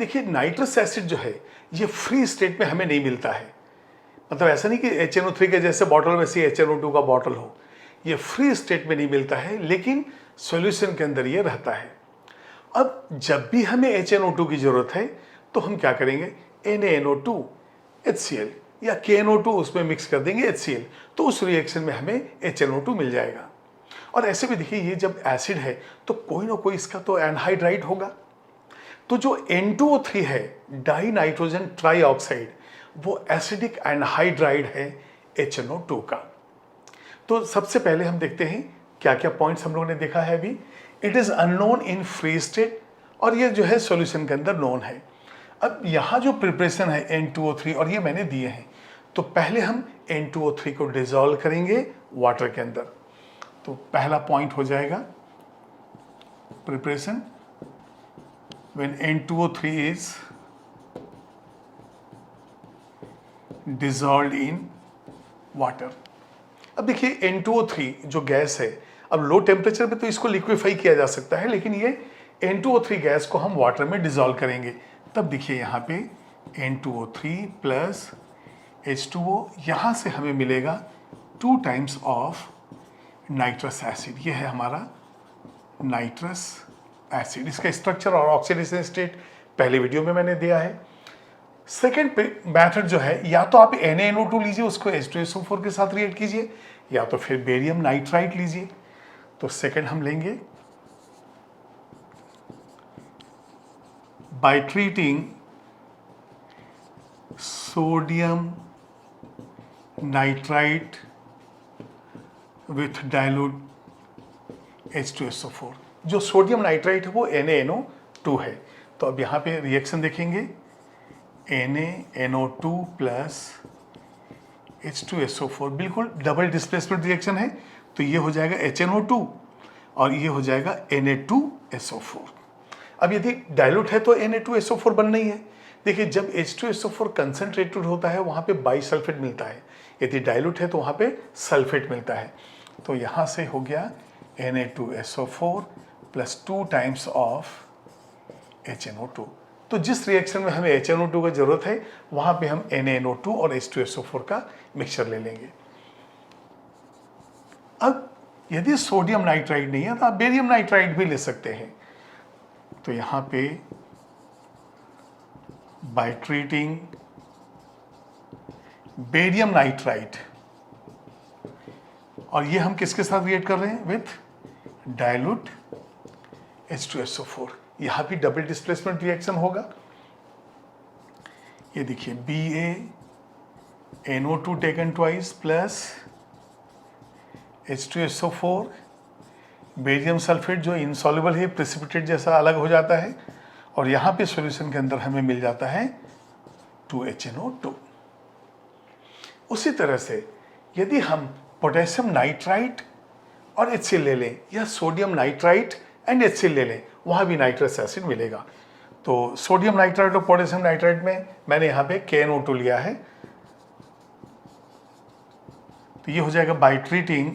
देखिए nitrous acid जो है ये फ्री स्टेट में हमें नहीं मिलता है, मतलब ऐसा नहीं कि HNO3 के जैसे बॉटल वैसे HNO2 का बॉटल हो, ये फ्री स्टेट में नहीं मिलता है, लेकिन सॉल्यूशन के अंदर ये रहता है। अब जब भी हमें HNO2 की जरूरत है तो हम क्या करेंगे, NaNO2 HCl या KNO2 उसमें मिक्स कर देंगे HCl, तो उस रिएक्शन में हमें HNO2 मिल जाएगा। और ऐसे भी देखिए ये जब एसिड है तो कोई ना कोई इसका तो एनहाइड्राइड होगा, तो जो N2O3 है डाई नाइट्रोजन ट्राईऑक्साइड, वो एसिडिक एनहाइड्राइड है HNO2 का। तो सबसे पहले हम देखते हैं क्या क्या पॉइंट्स हम लोगों ने देखा है अभी। It is unknown in free state, और ये जो है सॉल्यूशन के अंदर नोन है। अब यहाँ जो प्रिपरेशन है N2O3 और ये मैंने दिए हैं, तो पहले हम N2O3 को डिसॉल्व करेंगे वाटर के अंदर। तो पहला पॉइंट हो जाएगा preparation when N2O3 is dissolved in water. अब देखिए N2O3 जो गैस है, अब लो टेम्परेचर पे तो इसको लिक्विफाई किया जा सकता है, लेकिन ये N2O3 गैस को हम वाटर में डिसॉल्व करेंगे। तब देखिए यहाँ पे N2O3 प्लस H2O, यहाँ से हमें मिलेगा 2 टाइम्स ऑफ नाइट्रस एसिड। ये है हमारा नाइट्रस एसिड। इसका स्ट्रक्चर और ऑक्सीडेशन स्टेट पहले वीडियो में मैंने दिया है। सेकेंड मैथड जो है, या तो आप NaNO2 लीजिए, उसको H2SO4 के साथ रिएक्ट कीजिए, या तो फिर बेरियम नाइट्राइट लीजिए। तो सेकेंड हम लेंगे by treating sodium nitrite with dilute H2SO4। जो सोडियम नाइट्राइट है वो NaNO2 है। तो अब यहाँ पे रिएक्शन देखेंगे, NaNO2 प्लस H2SO4, बिल्कुल डबल डिस्प्लेसमेंट रिएक्शन है, तो ये हो जाएगा HNO2 और ये हो जाएगा Na2SO4। अब यदि डाइल्यूट है तो Na2SO4 बनना ही है। देखिए जब H2SO4 कंसनट्रेटेड होता है वहाँ पे बाइसल्फेट मिलता है, यदि डाइल्यूट है तो वहाँ पे सल्फेट मिलता है। तो यहाँ से हो गया Na2SO4 plus 2 times of HNO2। तो जिस रिएक्शन में हमें HNO2 का जरूरत है वहाँ पे हम NaNO2 और H2SO4 का मिक्सचर ले लेंगे। अब यदि सोडियम नाइट्राइड नहीं है तो आप बेरियम नाइट्राइड भी ले सकते हैं। तो यहाँ पे बाय ट्रीटिंग बेरियम नाइट्राइड, और ये हम किसके साथ रिएक्ट कर रहे हैं, विथ डाइल्यूट H2SO4। यहाँ भी डबल डिस्प्लेसमेंट रिएक्शन होगा। ये देखिए BaNO2 taken twice plus H2SO4, barium sulphate जो इनसॉल्युबल है, प्रेसिपिटेट जैसा अलग हो जाता है, और यहाँ पे सॉल्यूशन के अंदर हमें मिल जाता है 2HNO2। उसी तरह से यदि हम पोटेशियम नाइट्राइट और HCl ले लें, या सोडियम नाइट्राइट एंड HCl ले लें, वहाँ भी नाइट्रस एसिड मिलेगा। तो सोडियम नाइट्राइट और पोटेशियम नाइट्राइट में मैंने यहाँ पे KNO2 लिया है। तो ये हो जाएगा बाय ट्रीटिंग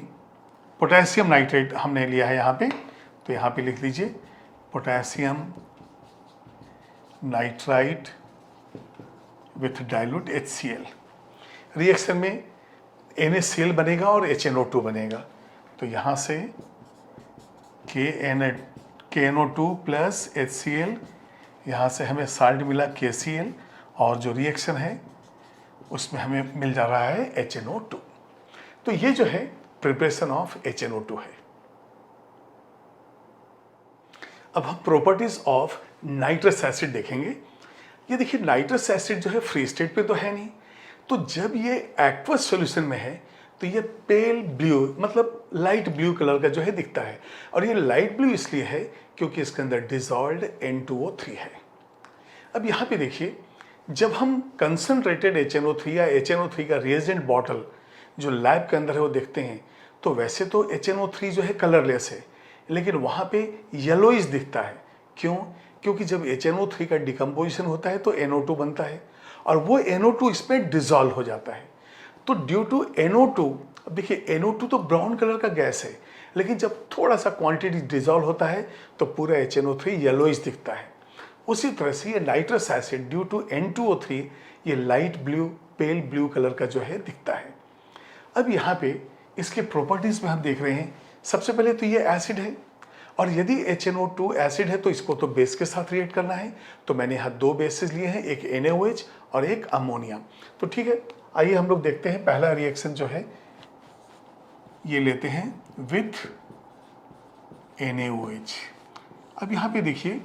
पोटेशियम नाइट्राइट हमने लिया है यहाँ पे, तो यहाँ पे लिख लीजिए potassium nitrite with dilute HCl। Reaction में NaCl बनेगा और HNO2 बनेगा। तो यहाँ से KNO2 प्लस HCl, यहाँ से हमें साल्ट मिला KCl, और जो रिएक्शन है उसमें हमें मिल जा रहा है HNO2। तो ये जो है प्रिपरेशन ऑफ HNO2 है। अब हम प्रॉपर्टीज ऑफ नाइट्रस एसिड देखेंगे। ये देखिए नाइट्रस एसिड जो है फ्री स्टेट पे तो है नहीं, तो जब ये एक्वस सॉल्यूशन में है तो ये पेल ब्लू, मतलब लाइट ब्लू कलर का जो है दिखता है, और ये लाइट ब्लू इसलिए है क्योंकि इसके अंदर डिसॉल्व्ड N2O3 है। अब यहाँ पे देखिए जब हम कंसनट्रेटेड HNO3 या HNO3 का रिएजेंट बॉटल जो लैब के अंदर है वो देखते हैं, तो वैसे तो HNO3 जो है कलरलेस है, लेकिन वहाँ पे येलोइश दिखता है। क्यों? क्योंकि जब HNO3 का डिकम्पोजिशन होता है तो NO2 बनता है, और वो NO2 इसमें डिसॉल्व हो जाता है। तो ड्यू टू NO2, अब देखिए NO2 तो ब्राउन कलर का गैस है, लेकिन जब थोड़ा सा क्वांटिटी डिसॉल्व होता है तो पूरा HNO3 येलोइश दिखता है। उसी तरह से ये nitrous acid due to N2O3 ये light blue, pale blue colour का जो है दिखता है। अब यहाँ पे इसके प्रॉपर्टीज में हम देख रहे हैं, सबसे पहले तो ये एसिड है, और यदि HNO2 एसिड है तो इसको तो बेस के साथ रिएक्ट करना है। तो मैंने यहाँ दो बेसेस लिए हैं, एक NaOH और एक अमोनिया। तो ठीक है, आइए हम लोग देखते हैं। पहला रिएक्शन जो है ये लेते हैं विथ NaOH। अब यहाँ पे देखिए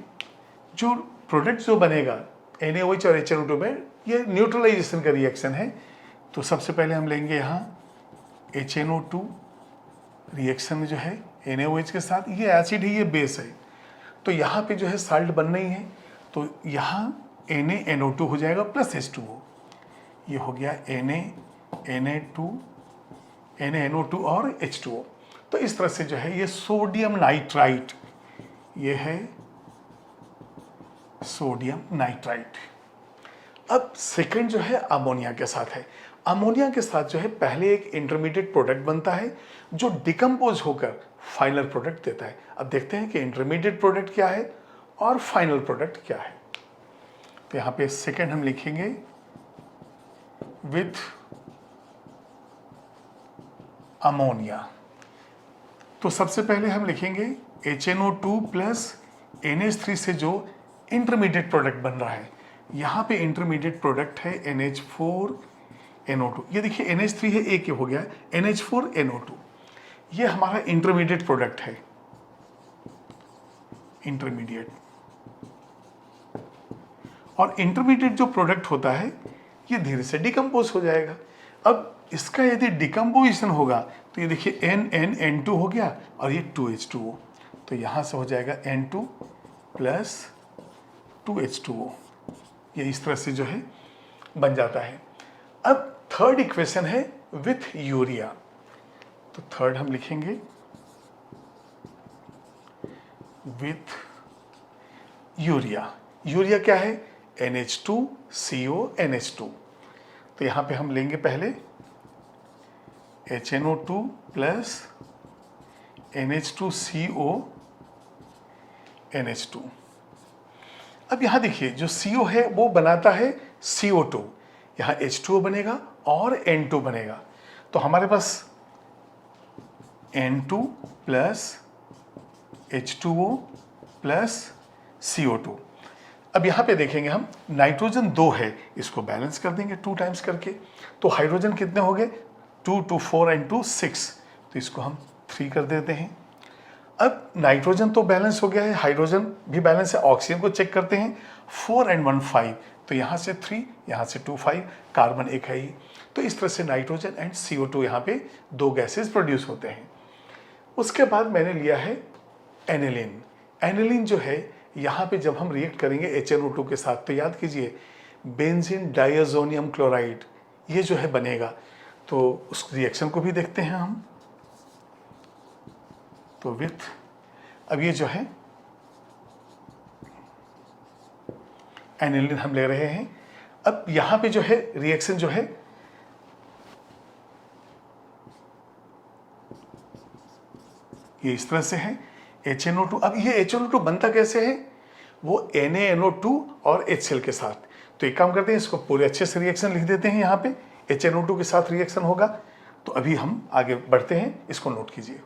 जो प्रोडक्ट जो बनेगा NaOH और HNO2 में, ये न्यूट्रलाइजेशन का रिएक्शन है। तो सबसे पहले हम लेंगे यहाँ HNO2 रिएक्शन में जो है NaOH के साथ, ये एसिड है, ये बेस है, तो यहाँ पे जो है साल्ट बन रही है, तो यहाँ NaNO2 हो जाएगा प्लस H2O, ये हो गया NaNO2 और H2O। तो इस तरह से जो है ये सोडियम नाइट्राइट, ये है सोडियम नाइट्राइट। अब सेकंड जो है अमोनिया के साथ है। अमोनिया के साथ जो है पहले एक इंटरमीडिएट प्रोडक्ट बनता है जो डिकम्पोज होकर फाइनल प्रोडक्ट देता है। अब देखते हैं कि इंटरमीडिएट प्रोडक्ट क्या है और फाइनल प्रोडक्ट क्या है। तो यहाँ पे सेकंड हम लिखेंगे विथ अमोनिया। तो सबसे पहले हम लिखेंगे HNO2 प्लस NH3 से जो इंटरमीडिएट प्रोडक्ट बन रहा है, यहाँ पे इंटरमीडिएट प्रोडक्ट है NH4NO2। ये देखिए NH3 है, एक हो गया NH4NO2, ये हमारा इंटरमीडिएट प्रोडक्ट है, इंटरमीडिएट। और इंटरमीडिएट जो प्रोडक्ट होता है ये धीरे से डिकम्पोज हो जाएगा। अब इसका यदि डिकम्पोजिशन होगा तो ये देखिए N2 हो गया और ये 2H2O, तो यहाँ से हो जाएगा N2 प्लस 2H2O, ये इस तरह से जो है बन जाता है। अब थर्ड इक्वेशन है विथ यूरिया। तो थर्ड हम लिखेंगे विथ यूरिया। यूरिया क्या है? NH2CONH2। तो यहाँ पे हम लेंगे पहले HNO2 प्लस NH2CONH2। अब यहाँ देखिए जो CO है वो बनाता है CO2, यहाँ H2O बनेगा और N2 बनेगा। तो हमारे पास N2 plus H2O plus CO2। अब यहाँ पे देखेंगे हम नाइट्रोजन 2 है, इसको बैलेंस कर देंगे 2 टाइम्स करके। तो हाइड्रोजन कितने हो गए? 2 2 4 एंड 2 6, तो इसको हम 3 कर देते हैं। अब नाइट्रोजन तो बैलेंस हो गया है, हाइड्रोजन भी बैलेंस है। ऑक्सीजन को चेक करते हैं, 4 एंड 1 5, तो यहाँ से 3, यहाँ से 2 5, कार्बन एक है ही। तो इस तरह से नाइट्रोजन एंड CO2 यहाँ पे 2 गैसेस प्रोड्यूस होते हैं। उसके बाद मैंने लिया है एनिलीन। एनिलीन जो है यहाँ पे जब हम रिएक्ट करेंगे HNO2 के साथ, तो याद कीजिए बेंजीन डाइअज़ोनियम क्लोराइड ये जो है बनेगा। तो उस रिएक्शन को भी देखते हैं हम। तो विथ, अब ये जो है एनिलीन हम ले रहे हैं। अब यहाँ पे जो है रिएक्शन जो है ये इस तरह से है HNO2। अब ये HNO2 बनता कैसे है? वो NaNO2 और HCl के साथ। तो एक काम करते हैं, इसको पूरे अच्छे से रिएक्शन लिख देते हैं। यहाँ पे HNO2 के साथ रिएक्शन होगा। तो अभी हम आगे बढ़ते हैं, इसको नोट कीजिए।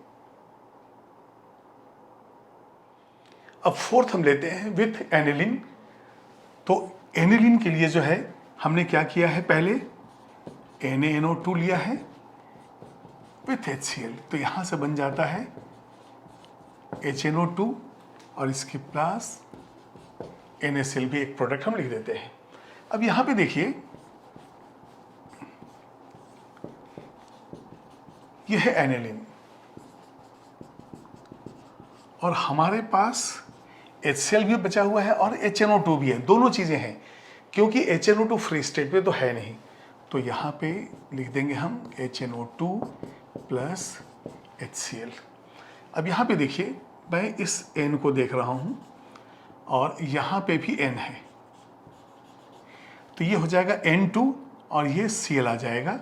अब फोर्थ हम लेते हैं विथ एनिलीन। तो एनिलीन के लिए जो है हमने क्या किया है, पहले NaNO2 लिया है विथ HCl। तो यहाँ से बन जाता है HNO2 और इसके प्लस NaCl भी एक प्रोडक्ट हम लिख देते हैं। अब यहाँ पे देखिए यह है एनिलीन और हमारे पास HCl भी बचा हुआ है और HNO2 भी है, दोनों चीज़ें हैं। क्योंकि HNO2 फ्री स्टेट पे तो है नहीं, तो यहाँ पे लिख देंगे हम HNO2 प्लस HCl। अब यहाँ पे देखिए मैं इस N को देख रहा हूँ और यहाँ पे भी N है, तो ये हो जाएगा N2 और ये Cl आ जाएगा,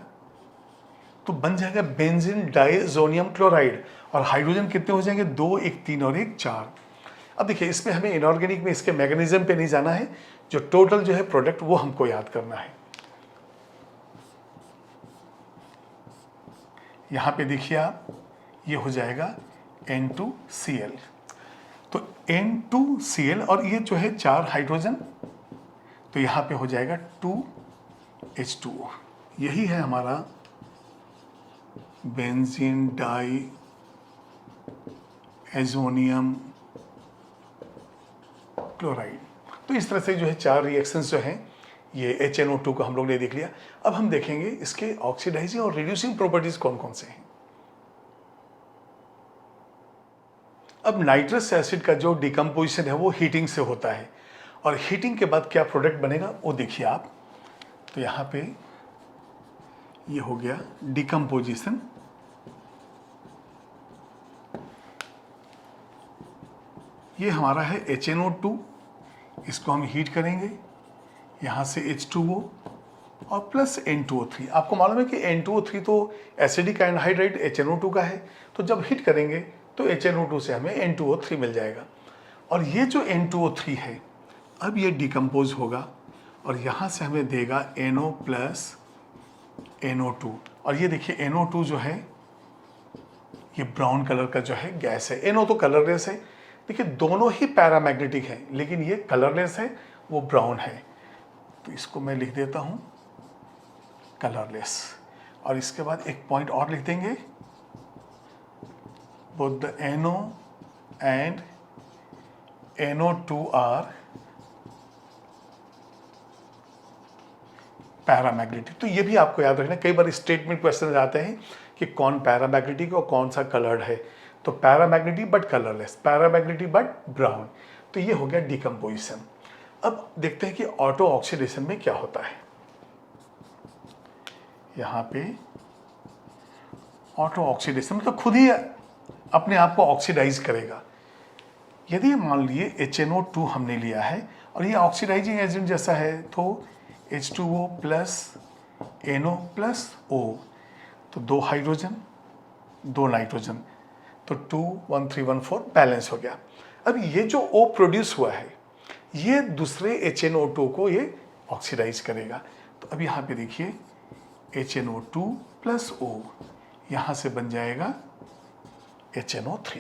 तो बन जाएगा बेंजीन डाइअज़ोनियम क्लोराइड। और हाइड्रोजन कितने हो जाएंगे? 2 1 3 और 1 4। अब देखिए इसमें हमें इनऑर्गेनिक में इसके मैकेनिज्म पे नहीं जाना है, जो टोटल जो है प्रोडक्ट वो हमको याद करना है। यहाँ पे देखिए आप, ये हो जाएगा N2Cl। तो N2Cl और ये जो है 4 हाइड्रोजन, तो यहाँ पे हो जाएगा 2H2O। यही है हमारा बेंजीन डाई एजोनियम क्लोराइड। तो इस तरह से जो है 4 रिएक्शंस जो हैं ये HNO2 को हम लोग ने देख लिया। अब हम देखेंगे इसके ऑक्सीडाइजिंग और रिड्यूसिंग प्रॉपर्टीज कौन कौन से हैं। अब नाइट्रस एसिड का जो डिकम्पोजिशन है वो हीटिंग से होता है, और हीटिंग के बाद क्या प्रोडक्ट बनेगा वो देखिए आप। तो यहाँ पे ये हो गया डिकम्पोजिशन, ये हमारा है HNO2, इसको हम हीट करेंगे, यहाँ से H2O और प्लस N2O3। आपको मालूम है कि N2O3 तो एसिडिक एनहाइड्राइड HNO2 का है, तो जब हीट करेंगे तो HNO2 से हमें N2O3 मिल जाएगा। और ये जो N2O3 है अब ये डिकम्पोज होगा और यहाँ से हमें देगा NO प्लस NO2। और ये देखिए NO2 जो है ये ब्राउन कलर का जो है गैस है, NO तो कलरलेस है। देखिए दोनों ही पैरामैग्नेटिक हैं, लेकिन ये कलरलेस है, वो ब्राउन है। तो इसको मैं लिख देता हूँ कलरलेस, और इसके बाद एक पॉइंट और लिख देंगे, both the NO and NO2 are paramagnetic. तो ये भी आपको याद रखना, कई बार स्टेटमेंट क्वेश्चन आते हैं कि कौन पैरामैग्नेटिक और कौन सा कलर्ड है। तो paramagnetic but colourless, paramagnetic but brown. तो ये हो गया डिकम्पोजिशन। अब देखते हैं कि ऑटो ऑक्सीडेशन में क्या होता है। यहाँ पे ऑटो ऑक्सीडेशन मतलब खुद ही अपने आप को ऑक्सीडाइज करेगा। यदि मान लिए HNO2 हमने लिया है और ये ऑक्सीडाइजिंग एजेंट जैसा है, तो H2O plus NO plus O, तो 2 हाइड्रोजन 2 नाइट्रोजन, तो 2 1 3 1 4 बैलेंस हो गया। अब ये जो O प्रोड्यूस हुआ है ये दूसरे HNO2 को ये ऑक्सीडाइज करेगा। तो अब यहाँ पे देखिए HNO2 प्लस O, यहाँ से बन जाएगा HNO3।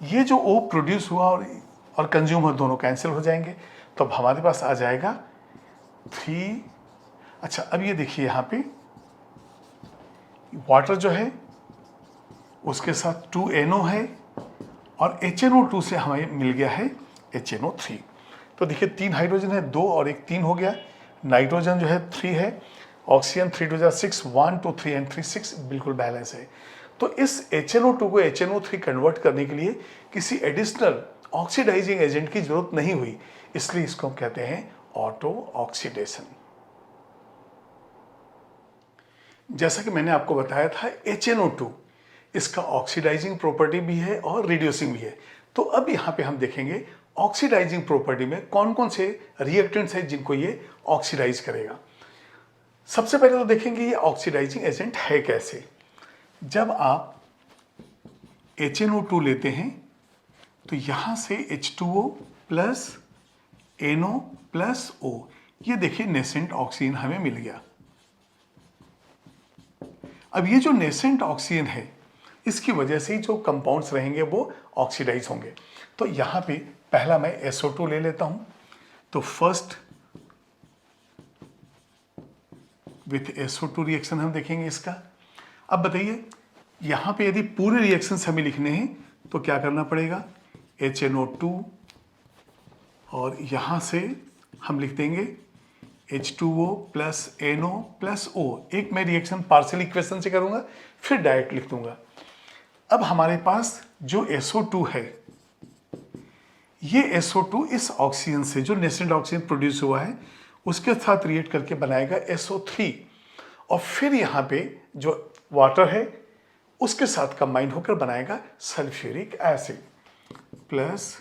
ये जो O प्रोड्यूस हुआ और कंज्यूमर दोनों कैंसिल हो जाएंगे, तो अब हमारे पास आ जाएगा 3। अच्छा अब ये देखिए यहाँ पे वाटर जो है उसके साथ 2NO है और HNO2 से हमें मिल गया है HNO3। तो देखिए 3 हाइड्रोजन है, 2 और 1 3 हो गया। नाइट्रोजन जो है 3 है, ऑक्सीजन 3 2 6 1 2 3 एंड 3 6 बिल्कुल बैलेंस है। तो इस HNO2 को HNO3 कन्वर्ट करने के लिए किसी एडिशनल ऑक्सीडाइजिंग एजेंट की जरूरत नहीं हुई, इसलिए इसको हम कहते हैं ऑटो ऑक्सीडेशन। जैसा कि मैंने आपको बताया था HNO2 इसका ऑक्सीडाइजिंग प्रॉपर्टी भी है और रिड्यूसिंग भी है। तो अब यहाँ पे हम देखेंगे ऑक्सीडाइजिंग प्रॉपर्टी में कौन कौन से रिएक्टेंट्स हैं जिनको ये ऑक्सीडाइज करेगा। सबसे पहले तो देखेंगे ये ऑक्सीडाइजिंग एजेंट है कैसे। जब आप HNO2 लेते हैं तो यहाँ से H2O plus NO plus O, ये देखिए नेसेंट ऑक्सीजन हमें मिल गया। अब ये जो नेसेंट ऑक्सीजन है इसकी वजह से ही जो कंपाउंड्स रहेंगे वो ऑक्सीडाइज होंगे। तो यहाँ पे पहला मैं SO2 ले लेता हूँ, तो फर्स्ट विथ SO2 रिएक्शन हम देखेंगे इसका। अब बताइए यहाँ पे यदि पूरे रिएक्शंस हमें लिखने हैं तो क्या करना पड़ेगा, HNO2 और यहाँ से हम लिख देंगे H2O plus NO plus O। एक मैं रिएक्शन पार्शियल इक्वेशन से करूँगा फिर डायरेक्ट लिख दूंगा। अब हमारे पास जो SO2 है, ये SO2 इस ऑक्सीजन से जो नेसेंट ऑक्सीजन प्रोड्यूस हुआ है उसके साथ रिएक्ट करके बनाएगा SO3, और फिर यहाँ पे जो वाटर है उसके साथ कंबाइन होकर बनाएगा सल्फ्यूरिक एसिड प्लस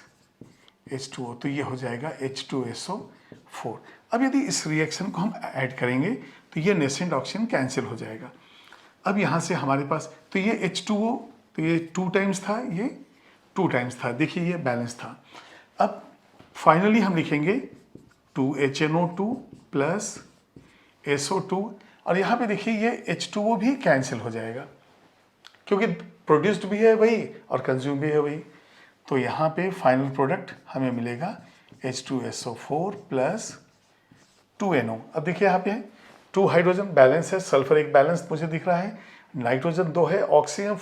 H2O, तो ये हो जाएगा H2SO4। अब यदि इस रिएक्शन को हम ऐड करेंगे तो ये नेसेंट ऑक्सीजन कैंसिल हो जाएगा। अब यहाँ से हमारे पास तो ये H2O, तो ये 2 टाइम्स था, ये 2 टाइम्स था, देखिए ये बैलेंस था। अब फाइनली हम लिखेंगे 2HNO2 प्लस SO2, और यहाँ पे देखिए ये H2O भी कैंसिल हो जाएगा क्योंकि प्रोड्यूस्ड भी है वही और कंज्यूम भी है वही। तो यहाँ पे फाइनल प्रोडक्ट हमें मिलेगा H2SO4 प्लस 2NO। अब देखिए यहाँ पे 2 हाइड्रोजन बैलेंस है, सल्फर एक बैलेंस मुझे दिख रहा है, नाइट्रोजन 2 है, ऑक्सीजन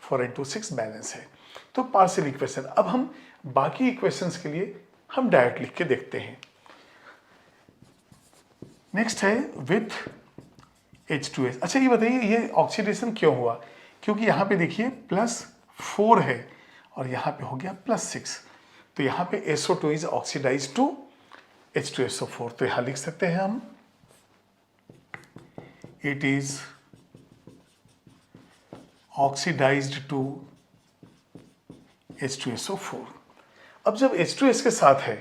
4 बैलेंस है। तो पार्शियल इक्वेशन। अब हम बाकी इक्वेशंस के लिए हम डायरेक्ट लिख के देखते हैं। नेक्स्ट है विथ H2S। अच्छा ये बताइए ये ऑक्सीडेशन क्यों हुआ? क्योंकि यहाँ पे देखिए +4 है और यहाँ पे हो गया +6, तो यहाँ पे SO2 is oxidise to H2SO4। तो यहाँ लिख सकते हैं हम it is oxidised to H2SO4। अब जब H2S के साथ है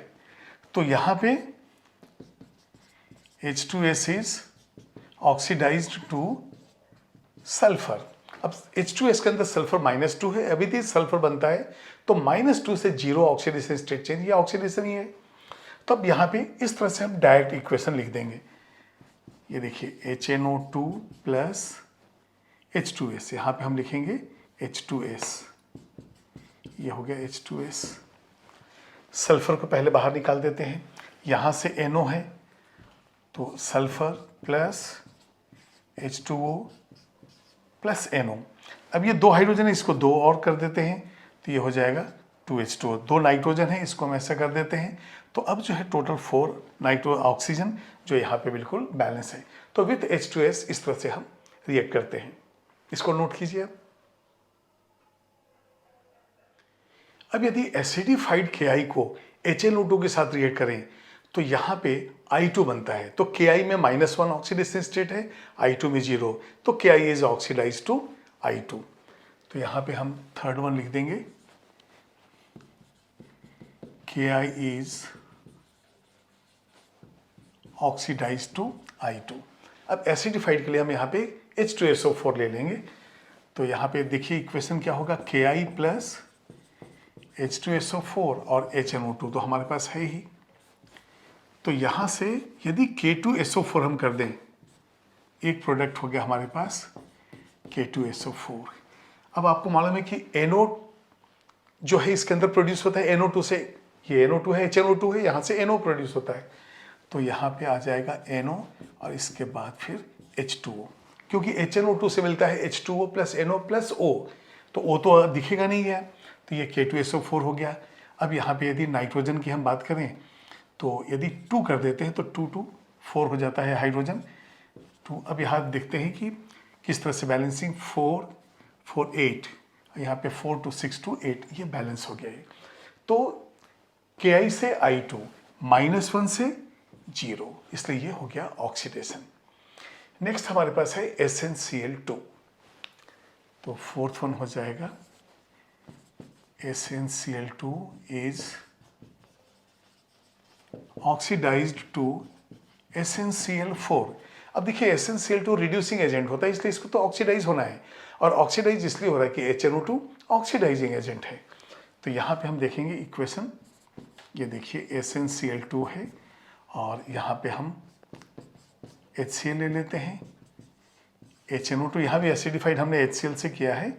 तो यहाँ पे H2S is oxidised two sulphur. अब H2S के अंदर सल्फर -2 है, अभी भी सल्फर बनता है, तो -2 से 0 ऑक्सीडेशन स्टेट चेंज, ये ऑक्सीडेशन ही है। तो अब यहाँ पे इस तरह से हम डायरेक्ट इक्वेशन लिख देंगे। ये देखिए HNO2 प्लस H2S, यहाँ पे हम लिखेंगे H2S, ये हो गया H2S। सल्फर को पहले बाहर निकाल देते हैं, यहाँ से NO है तो sulphur plus H2O plus NO। अब ये 2 हाइड्रोजन है, इसको 2 और कर देते हैं तो ये हो जाएगा 2H2O। 2 नाइट्रोजन है, इसको हम ऐसा कर देते हैं, तो अब जो है टोटल 4 नाइट्रो ऑक्सीजन जो यहाँ पे बिल्कुल बैलेंस है। तो विथ H2S इस तरह से हम रिएक्ट करते हैं, इसको नोट कीजिए। अब यदि एसिडिफाइड KI को HNO2 के साथ रिएक्ट करें तो यहाँ पे I2 बनता है, तो KI में -1 ऑक्सीडेशन स्टेट है, I2 में 0, तो KI is oxidise to I2। तो यहाँ पे हम थर्ड वन लिख देंगे KI is oxidise to I2। अब एसिडिफाइड के लिए हम यहाँ पे H2SO4 ले लेंगे, तो यहाँ पे देखिए इक्वेशन क्या होगा, KI प्लस H2SO4 और HNO2 तो हमारे पास है ही। तो यहाँ से यदि K2SO4 हम कर दें, एक प्रोडक्ट हो गया हमारे पास K2SO4। अब आपको मालूम है कि NO जो है इसके अंदर प्रोड्यूस होता है NO2 से, ये NO2 है, HNO2 है, यहाँ से NO प्रोड्यूस होता है, तो यहाँ पे आ जाएगा NO और इसके बाद फिर H2O, क्योंकि HNO2 से मिलता है H2O plus NO plus O, तो O तो दिखेगा नहीं है, तो ये K2SO4 हो गया। अब यहाँ पे यदि नाइट्रोजन की हम बात करें तो यदि 2 कर देते हैं तो 2 2 4 हो जाता है हाइड्रोजन 2। अब यहाँ देखते हैं कि किस तरह से बैलेंसिंग 4 4 8, यहाँ पे 4 2 6 2 8, ये बैलेंस हो गया है। तो KI से I2 -1 से 0, इसलिए ये हो गया ऑक्सीडेशन। नेक्स्ट हमारे पास है SnCl2, तो फोर्थ वन हो जाएगा SnCl2 is oxidised to SnCl4। अब देखिए SnCl2 रिड्यूसिंग एजेंट होता है, इसलिए इसको तो ऑक्सीडाइज होना है, और ऑक्सीडाइज इसलिए हो रहा है कि HNO2 ऑक्सीडाइजिंग एजेंट है। तो यहाँ पे हम देखेंगे इक्वेशन, ये देखिए SnCl2 है और यहाँ पे हम HCl ले लेते हैं, HNO2 यहाँ भी एसिडिफाइड हमने HCl से किया है।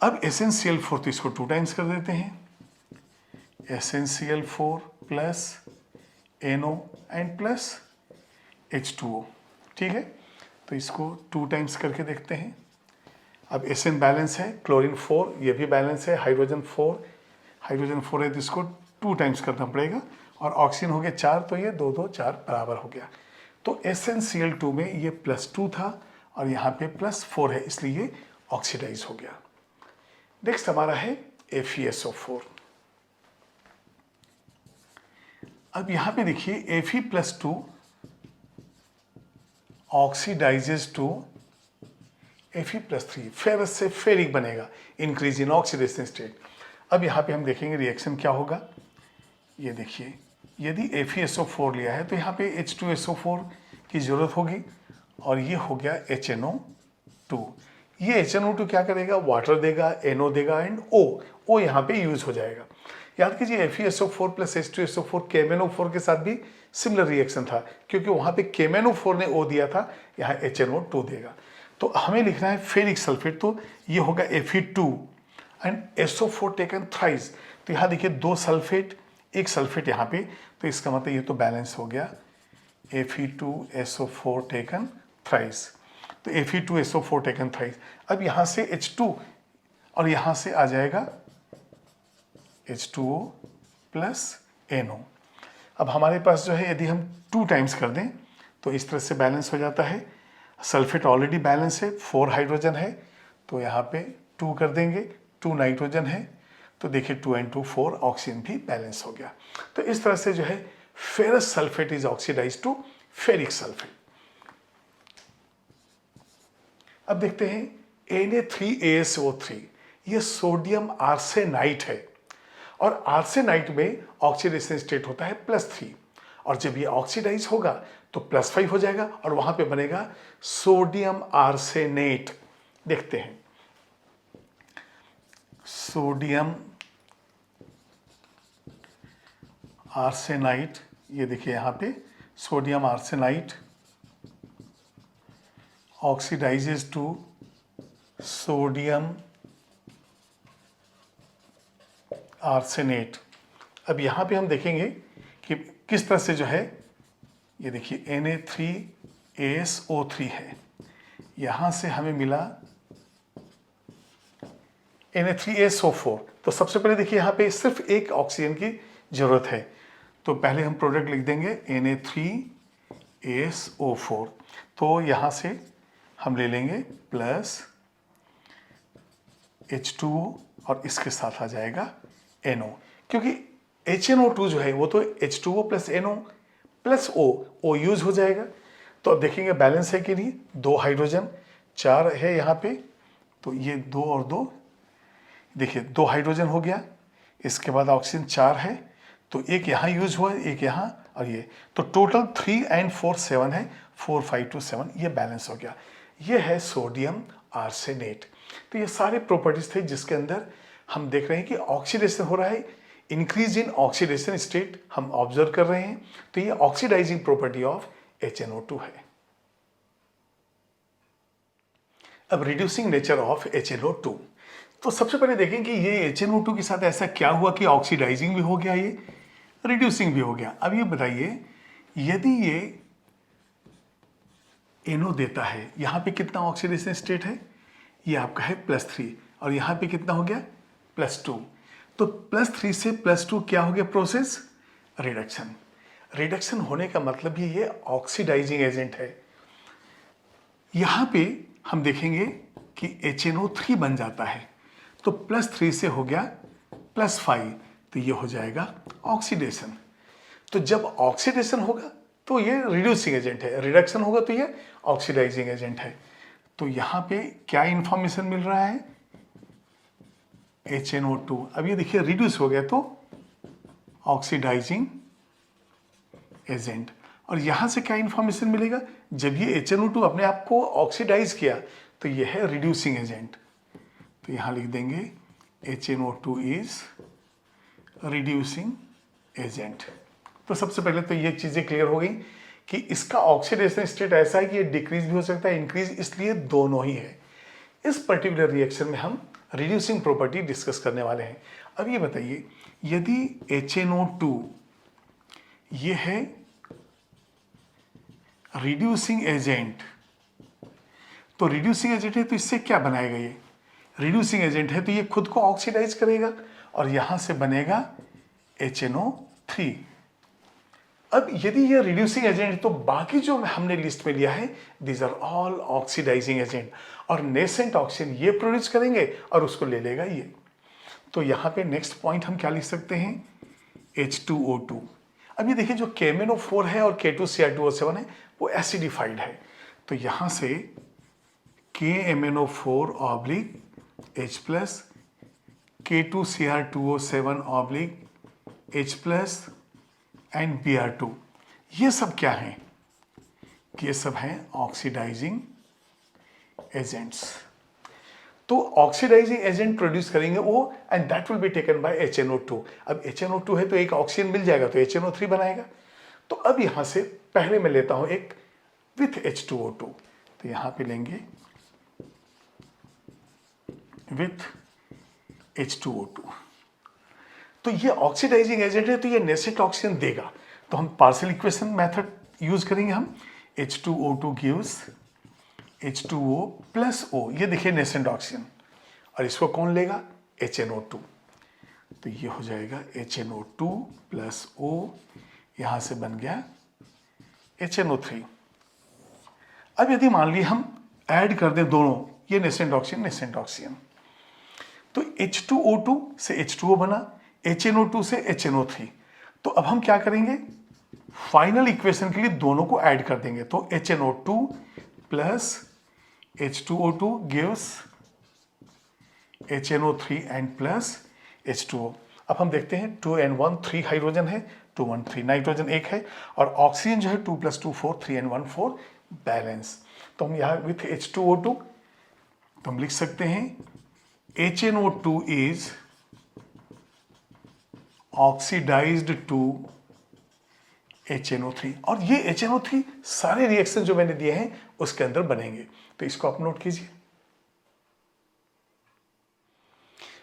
अब SnCl4 तो इसको 2 टाइम्स कर देते हैं, SnCl4 plus NO and plus H2O, ठीक है। तो इसको 2 टाइम्स करके देखते हैं। अब Sn बैलेंस है, क्लोरीन 4 ये भी बैलेंस है, हाइड्रोजन 4 है तो इसको 2 टाइम्स करना पड़ेगा, और ऑक्सीजन हो गया 4, तो ये 2 2 4 बराबर हो गया। तो SnCl2 में ये +2 था और यहाँ पे +4 है, इसलिए ये ऑक्सीडाइज हो गया। नेक्स्ट हमारा है FeSO4। अब यहाँ पे देखिए Fe+2 oxidises to Fe+3, ferrous से फेरिक बनेगा, इंक्रीज इन ऑक्सीडेशन स्टेट। अब यहाँ पे हम देखेंगे रिएक्शन क्या होगा। ये देखिए यदि FeSO4 लिया है तो यहाँ पे H2SO4 की ज़रूरत होगी, और ये हो गया HNO2। ये HNO2 क्या करेगा, वाटर देगा, NO देगा एंड O यहाँ पे यूज हो जाएगा। याद कीजिए FeSO4 प्लस H2SO4 KMnO4 के साथ भी सिमिलर रिएक्शन था, क्योंकि वहाँ पे KMnO4 ने O दिया था, यहाँ HNO2 देगा। तो हमें लिखना है फेरिक सल्फेट, तो ये होगा Fe2 and SO4 taken thrice. तो यहाँ देखिए 2 सल्फेट, 1 सल्फेट यहाँ पे, तो इसका मतलब ये तो बैलेंस हो गया, Fe2SO4 टेकन थ्राइस। तो Fe2SO4 टेकन थ्राइस। अब यहाँ से H2 और यहाँ से आ जाएगा H2O प्लस NO। अब हमारे पास जो है, यदि हम 2 टाइम्स कर दें तो इस तरह से बैलेंस हो जाता है। सल्फेट ऑलरेडी बैलेंस है, 4 हाइड्रोजन है, तो यहाँ पे 2 कर देंगे, 2 नाइट्रोजन है, तो देखिए 2 and 2 4, ऑक्सीजन भी बैलेंस हो गया। तो इस तरह से जो है ferrous sulphate is oxidise to ferric sulphate. अब देखते हैं Na3ASO3, ये सोडियम आर्सेनाइट है और आर्सेनाइट में ऑक्सीडेशन स्टेट होता है +3, और जब ये ऑक्सीडाइज होगा तो +5 हो जाएगा और वहां पे बनेगा सोडियम आर्सेनेट। देखते हैं, सोडियम आर्सेनाइट, ये देखिए यहाँ पे sodium arsenite oxidises to sodium arsenate. अब यहाँ पे हम देखेंगे कि किस तरह से जो है, ये देखिए Na3ASO3 है, यहाँ से हमें मिला Na3ASO4। तो सबसे पहले देखिए यहाँ पे सिर्फ एक ऑक्सीजन की जरूरत है, तो पहले हम प्रोडक्ट लिख देंगे Na3ASO4। तो यहाँ से हम ले लेंगे प्लस H2O और इसके साथ आ जाएगा NO, क्योंकि HNO2 जो है वो तो H2O plus NO plus O use हो जाएगा। तो अब देखेंगे बैलेंस है कि नहीं, 2 हाइड्रोजन 4 है यहाँ पे, तो ये 2 और 2, देखिए 2 हाइड्रोजन हो गया, इसके बाद ऑक्सीजन 4 है, तो एक यहाँ यूज हुआ, एक यहाँ, और ये तो टोटल 3 and 4 7 है, 4 5 2 7, ये बैलेंस हो गया। ये है सोडियम आर्सेनेट। तो ये सारे प्रॉपर्टीज थे जिसके अंदर हम देख रहे हैं कि ऑक्सीडेशन हो रहा है, इंक्रीज इन ऑक्सीडेशन स्टेट हम ऑब्जर्व कर रहे हैं। तो ये ऑक्सीडाइजिंग प्रॉपर्टी ऑफ HNO2 है। अब रिड्यूसिंग नेचर ऑफ HNO2, तो सबसे पहले देखें कि ये HNO2 के साथ ऐसा क्या हुआ कि ऑक्सीडाइजिंग भी हो गया, ये रिड्यूसिंग भी हो गया। अब ये बताइए, यदि ये NO देता है, यहाँ पे कितना ऑक्सीडेशन स्टेट है, ये आपका है +3, और यहाँ पे कितना हो गया +2। तो +3 से +2 क्या हो गया प्रोसेस, रिडक्शन। रिडक्शन होने का मतलब ये ऑक्सीडाइजिंग एजेंट है। यहाँ पे हम देखेंगे कि HNO3 बन जाता है, तो +3 से हो गया +5, तो ये हो जाएगा ऑक्सीडेशन। तो जब ऑक्सीडेशन होगा तो ये रिड्यूसिंग एजेंट है, रिडक्शन होगा तो ये ऑक्सीडाइजिंग एजेंट है। तो यहाँ पे क्या इंफॉर्मेशन मिल रहा है, HNO2। अब ये देखिए रिड्यूस हो गया तो ऑक्सीडाइजिंग एजेंट, और यहाँ से क्या इंफॉर्मेशन मिलेगा, जब ये HNO2 अपने आप को ऑक्सीडाइज किया तो ये है रिड्यूसिंग एजेंट। तो यहाँ लिख देंगे HNO2 इज रिड्यूसिंग एजेंट। तो सबसे पहले तो ये चीज़ें क्लियर हो गई कि इसका ऑक्सीडेशन स्टेट ऐसा है कि ये डिक्रीज भी हो सकता है, इंक्रीज, इसलिए दोनों ही है। इस पर्टिकुलर रिएक्शन में हम रिड्यूसिंग प्रॉपर्टी डिस्कस करने वाले हैं। अब ये बताइए, यदि HNO2 ये है रिड्यूसिंग एजेंट, तो रिड्यूसिंग एजेंट है तो इससे क्या बनाएगा, ये रिड्यूसिंग एजेंट है तो ये खुद को ऑक्सीडाइज करेगा और यहां से बनेगा HNO3। अब यदि ये रिड्यूसिंग एजेंट है तो बाकी जो हमने लिस्ट में लिया है, these are all oxidising agent, और नेसेंट ऑक्सीजन ये प्रोड्यूस करेंगे और उसको ले लेगा ये। तो यहाँ पे नेक्स्ट पॉइंट हम क्या लिख सकते हैं, H2O2। अब ये देखिए जो KMnO4 है और K2Cr2O7 है वो एसिडिफाइड है, तो यहाँ से KMnO4 oblique H plus, K2Cr2O7 oblique H plus and Br2, ये सब क्या हैं, ये सब हैं ऑक्सीडाइजिंग एजेंट्स। तो ऑक्सीडाइजिंग एजेंट प्रोड्यूस करेंगे वो, and that will be taken by HNO2। अब HNO2 है तो एक ऑक्सीजन मिल जाएगा तो HNO3 बनाएगा। तो अब यहाँ से पहले मैं लेता हूँ एक विथ H2O2, तो यहाँ पे लेंगे विथ H2O2। तो ये ऑक्सीडाइजिंग एजेंट है तो ये नेसेंट ऑक्सीजन देगा, तो हम पार्शियल इक्वेशन मेथड यूज करेंगे। हम H2O2 gives H2O plus O, ये देखिए नेसेंट ऑक्सीजन, और इसको कौन लेगा? HNO2। तो ये हो जाएगा HNO2 प्लस O, यहाँ से बन गया HNO3। अब यदि मान ली हम ऐड कर दें दोनों, ये नेसेंट ऑक्सीजन, तो H2O2 से H2O बना, HNO2 से HNO3। तो अब हम क्या करेंगे? फाइनल इक्वेशन के लिए दोनों को ऐड कर देंगे, तो HNO2 plus H2O2 gives HNO3 and plus H2O। अब हम देखते हैं 2 and 1 3 हाइड्रोजन है, 2 1 3 नाइट्रोजन 1 है, और ऑक्सीजन जो है 2 + 2 4, 3 and 1 4 बैलेंस। तो हम यहाँ विथ H2O2 तो हम लिख सकते हैं HNO2 is oxidised to HNO3, और ये HNO3 सारे रिएक्शन जो मैंने दिए हैं उसके अंदर बनेंगे, तो इसको आप नोट कीजिए।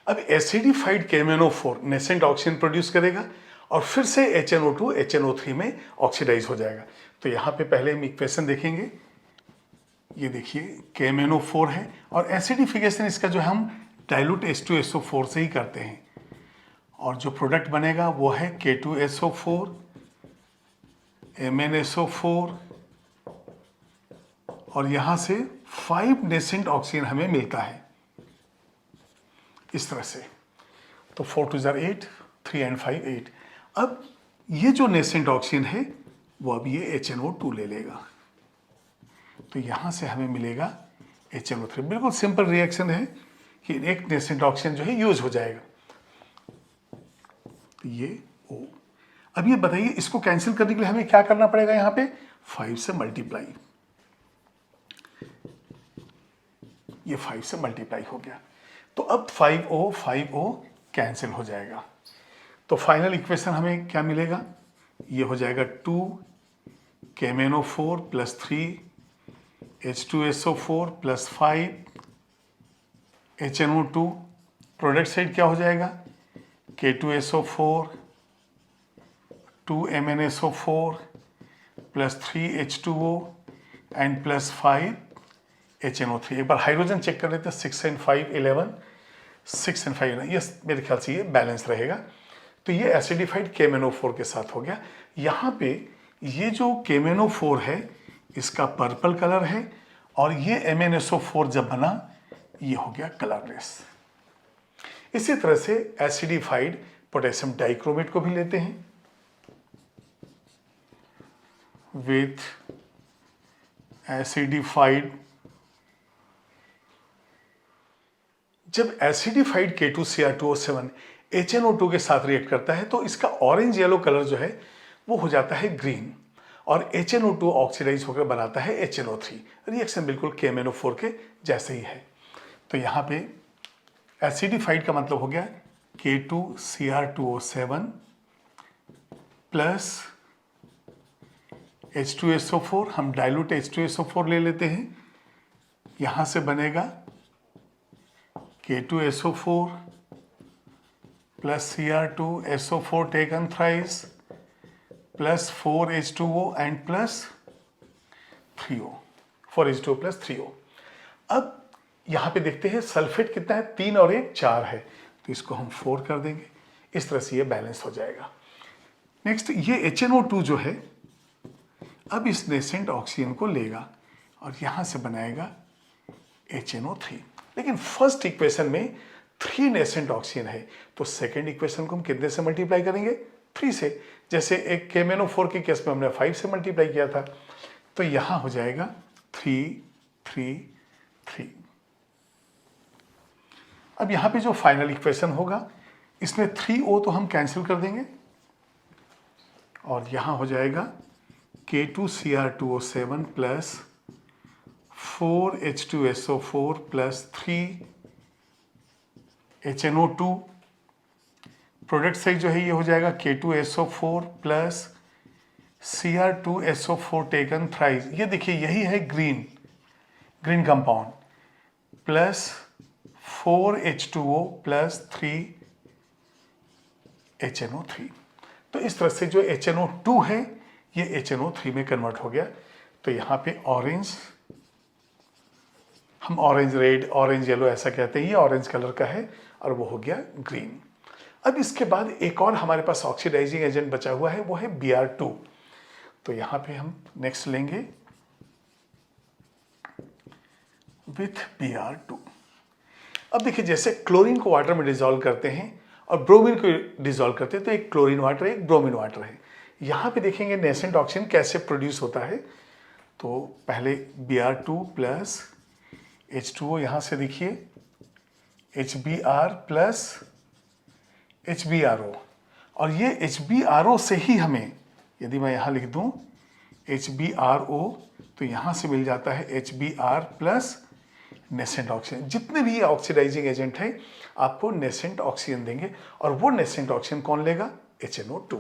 अब acidified KMnO4 nascent oxygen produce करेगा और फिर से HNO2 HNO3 में ऑक्सीडाइज हो जाएगा। तो यहाँ पे पहले हम इक्वेशन देखेंगे, ये देखिए KMnO4 है, और एसिडिफिकेशन इसका जो है हम डाइल्यूट H2SO4 से ही करते हैं, और जो प्रोडक्ट बनेगा वो है K2SO4 MnSO4, और यहाँ से 5 नेसेंट ऑक्सीजन हमें मिलता है इस तरह से। तो 4 2 8, 3 and 5 8। अब ये जो नेसेंट ऑक्सीजन है वो अब ये HNO2 ले लेगा, तो यहाँ से हमें मिलेगा HNO3। बिल्कुल सिंपल रिएक्शन है कि एक नेसेंट ऑक्सीजन जो है यूज हो जाएगा। तो ये O। अब ये बताइए इसको कैंसिल करने के लिए हमें क्या करना पड़ेगा? यहाँ पे 5 से मल्टीप्लाई, ये 5 से मल्टीप्लाई हो गया, तो अब 5O कैंसिल हो जाएगा। तो फाइनल इक्वेशन हमें क्या मिलेगा? ये हो जाएगा 2 KMnO4 plus 3 H2SO4 plus 5 HNO2। Product side क्या हो जाएगा? K2SO4 2 MnSO4 plus 3 H2O and plus 5 HNO3। एक बार हाइड्रोजन चेक कर लेते हैं, 6 and 5 11, 6 and 5 11, ये मेरे ख्याल से ये बैलेंस रहेगा। तो ये एसिडिफाइड KMnO4 के साथ हो गया। यहाँ पे ये जो KMnO4 है इसका पर्पल कलर है, और ये MnSO4 जब बना ये हो गया कलरलेस। इसी तरह से एसिडिफाइड पोटेशियम डाइक्रोमेट को भी लेते हैं विथ एसिडिफाइड। जब एसिडिफाइड K2Cr2O7 HNO2 के साथ रिएक्ट करता है तो इसका ऑरेंज येलो कलर जो है वो हो जाता है ग्रीन, और HNO2 ऑक्सीडाइज होकर बनाता है HNO3। रिएक्शन बिल्कुल KMnO4 के जैसे ही है। तो यहाँ पे एसिडिफाइड का मतलब हो गया K2Cr2O7 प्लस H2SO4, हम डाइल्यूट H2SO4 ले लेते हैं, यहाँ से बनेगा K2SO4 plus Cr2SO4 taken thrice plus 4H2O and plus 3O, 4H2O plus 3O। अब यहाँ पे देखते हैं सल्फेट कितना है, 3 और 1 4 है, तो इसको हम 4 कर देंगे। इस तरह से ये बैलेंस हो जाएगा। नेक्स्ट ये HNO2 जो है अब इस नेसेंट ऑक्सीजन को लेगा और यहाँ से बनाएगा HNO3। लेकिन फर्स्ट इक्वेशन में 3 नेसेंट ऑक्सीजन है, तो सेकेंड इक्वेशन को हम कितने से मल्टीप्लाई करेंगे? 3 से। जैसे एक KMnO4 के केस में हमने 5 से मल्टीप्लाई किया था, तो यहाँ हो जाएगा 3 3 3। अब यहाँ पे जो फाइनल इक्वेशन होगा इसमें 3O तो हम कैंसिल कर देंगे, और यहाँ हो जाएगा K2Cr2O7 plus 4H2SO4 plus 3 HNO2 product side जो है ये हो जाएगा K2SO4 plus Cr2SO4 taken thrice. ये देखिए यही है green compound plus 4H2O plus 3HNO3। तो इस तरह से जो HNO2 है ये HNO3 में कन्वर्ट हो गया। तो यहाँ पे ऑरेंज, हम ऑरेंज रेड, ऑरेंज येलो ऐसा कहते हैं, ये ऑरेंज कलर का है और वो हो गया ग्रीन। अब इसके बाद एक और हमारे पास ऑक्सीडाइजिंग एजेंट बचा हुआ है, वो है Br2। तो यहाँ पे हम नेक्स्ट लेंगे विथ Br2। अब देखिए जैसे क्लोरीन को वाटर में डिजोल्व करते हैं और ब्रोमीन को डिजोल्व करते हैं, तो एक क्लोरीन वाटर है, एक ब्रोमीन वाटर है। यहाँ पे देखेंगे नेसेंट ऑक्सीजन कैसे प्रोड्यूस होता है। तो पहले Br2 प्लस H2O, यहाँ से देखिए HBr प्लस HBRO, और ये HBRO से ही हमें, यदि मैं यहाँ लिख दूँ HBRO, तो यहाँ से मिल जाता है HBr प्लस नेसेंट ऑक्सीजन। जितने भी ऑक्सीडाइजिंग एजेंट हैं आपको नेसेंट ऑक्सीजन देंगे, और वो नेसेंट ऑक्सीजन कौन लेगा? HNO2।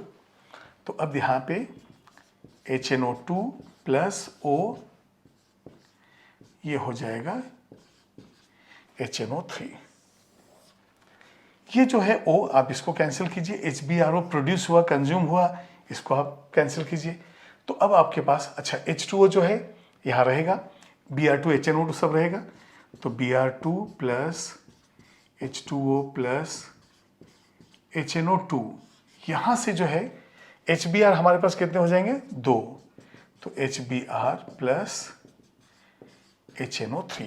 तो अब यहाँ पे HNO2 प्लस O, ये हो जाएगा HNO3। ये जो है O, आप इसको कैंसिल कीजिए, HBRO प्रोड्यूस हुआ, कंज्यूम हुआ, इसको आप कैंसिल कीजिए। तो अब आपके पास अच्छा H2O जो है यहाँ रहेगा, Br2 HNO2 सब रहेगा। तो Br2 plus H2O plus HNO2, यहाँ से जो है HBr हमारे पास कितने हो जाएंगे? 2। तो HBr प्लस HNO3।